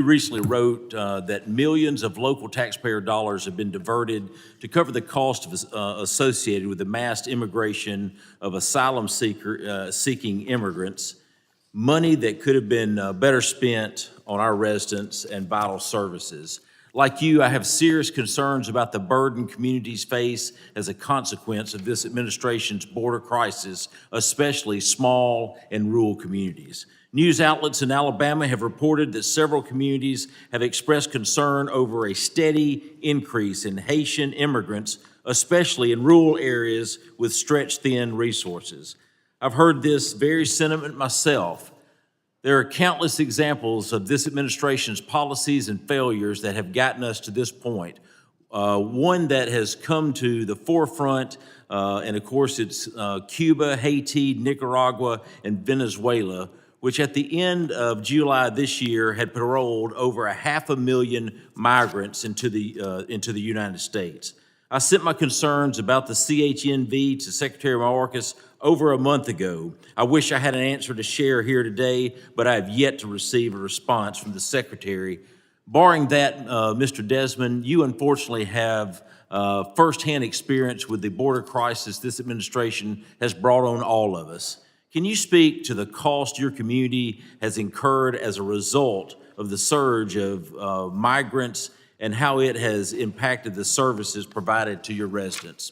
You recently wrote that millions of local taxpayer dollars have been diverted to cover the cost associated with the mass immigration of seeking immigrants, money that could have been better spent on our residents and vital services. Like you, I have serious concerns about the burden communities face as a consequence of this administration's border crisis, especially small and rural communities. News outlets in Alabama have reported that several communities have expressed concern over a steady increase in Haitian immigrants, especially in rural areas with stretched thin resources. I've heard this very sentiment myself. There are countless examples of this administration's policies and failures that have gotten us to this point. One that has come to the forefront, and of course it's Cuba, Haiti, Nicaragua, and Venezuela, which at the end of July this year had paroled over 500,000 migrants into the United States. I sent my concerns about the CHNV to Secretary Mayorkas over a month ago. I wish I had an answer to share here today, but I have yet to receive a response from the Secretary. Barring that, Mr. Desmond, you unfortunately have firsthand experience with the border crisis this administration has brought on all of us. Can you speak to the cost your community has incurred as a result of the surge of migrants and how it has impacted the services provided to your residents?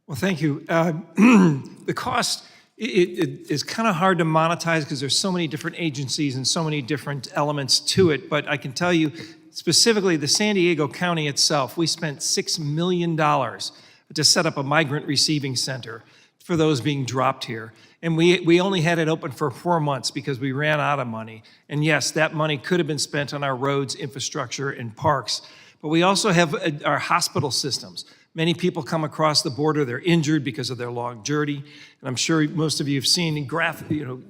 Well, thank you. The cost it is kind of hard to monetize because there's so many different agencies and so many different elements to it. But I can tell you specifically the San Diego County itself, we spent $6 million to set up a migrant receiving center for those being dropped here. And we only had it open for 4 months because we ran out of money. And yes, that money could have been spent on our roads, infrastructure, and parks. But we also have our hospital systems. Many people come across the border, they're injured because of their long journey. And I'm sure most of you have seen YouTube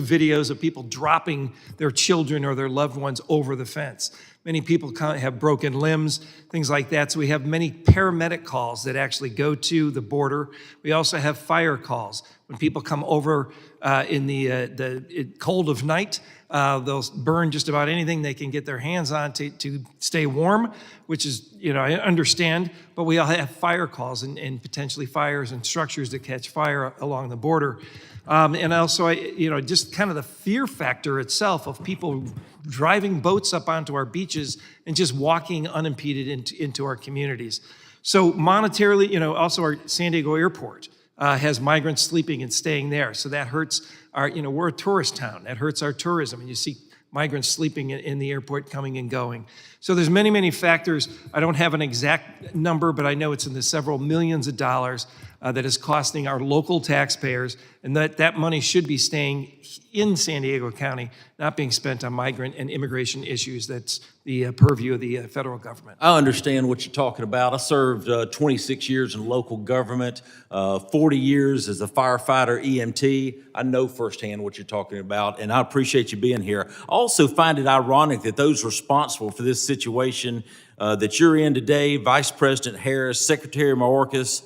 videos of people dropping their children or their loved ones over the fence. Many people have broken limbs, things like that. So we have many paramedic calls that actually go to the border. We also have fire calls. When people come over in the cold of night, they'll burn just about anything they can get their hands on to stay warm, which is, I understand, but we all have fire calls and potentially fires and structures that catch fire along the border. And also, just kind of the fear factor itself of people driving boats up onto our beaches and just walking unimpeded into our communities. So monetarily, also our San Diego airport has migrants sleeping and staying there. So that hurts our, we're a tourist town. That hurts our tourism. And you see migrants sleeping in the airport coming and going. So there's many, many factors. I don't have an exact number, but I know it's in the several millions of dollars that is costing our local taxpayers, and that money should be staying in San Diego County, not being spent on migrant and immigration issues. That's the purview of the federal government. I understand what you're talking about. I served 26 years in local government, 40 years as a firefighter EMT. I know firsthand what you're talking about, and I appreciate you being here. I also find it ironic that those responsible for this situation that you're in today, Vice President Harris, Secretary Mayorkas,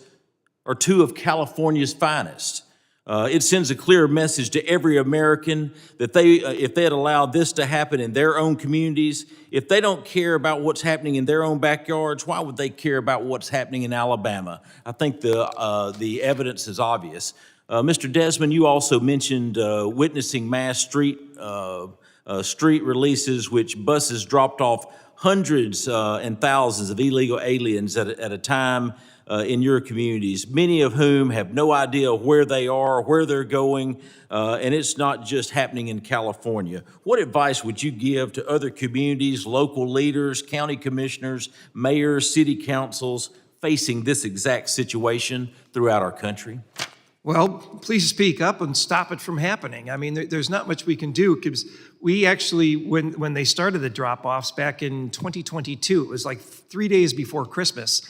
are two of California's finest. It sends a clear message to every American that if they had allowed this to happen in their own communities, if they don't care about what's happening in their own backyards, why would they care about what's happening in Alabama? I think the evidence is obvious. Mr. Desmond, you also mentioned witnessing mass street releases, which buses dropped off hundreds and thousands of illegal aliens at a time in your communities, many of whom have no idea where they are, where they're going, and it's not just happening in California. What advice would you give to other communities, local leaders, county commissioners, mayors, city councils facing this exact situation throughout our country? Well, please speak up and stop it from happening. I mean, there's not much we can do because we actually, when they started the drop-offs back in 2022, it was like 3 days before Christmas,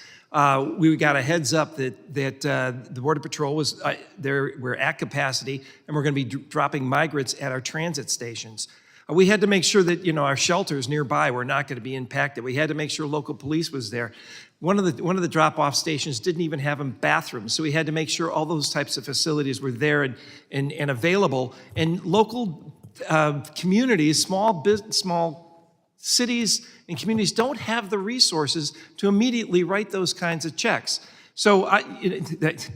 we got a heads up that the Border Patrol was we're at capacity and we're going to be dropping migrants at our transit stations. We had to make sure that our shelters nearby were not going to be impacted. We had to make sure local police was there. One of the drop-off stations didn't even have bathrooms, so we had to make sure all those types of facilities were there and available. And local communities, small cities and communities don't have the resources to immediately write those kinds of checks. So I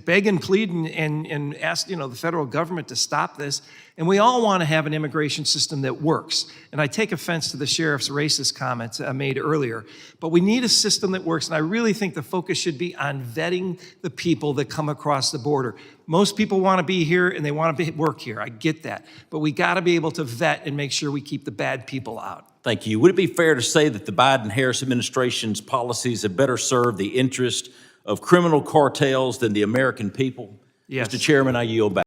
beg and plead and ask, the federal government to stop this. And we all want to have an immigration system that works. And I take offense to the sheriff's racist comments made earlier. But we need a system that works. And I really think the focus should be on vetting the people that come across the border. Most people want to be here and they want to work here. I get that. But we got to be able to vet and make sure we keep the bad people out. Thank you. Would it be fair to say that the Biden-Harris administration's policies have better served the interest of criminal cartels than the American people? Yes. Mr. Chairman, I yield back.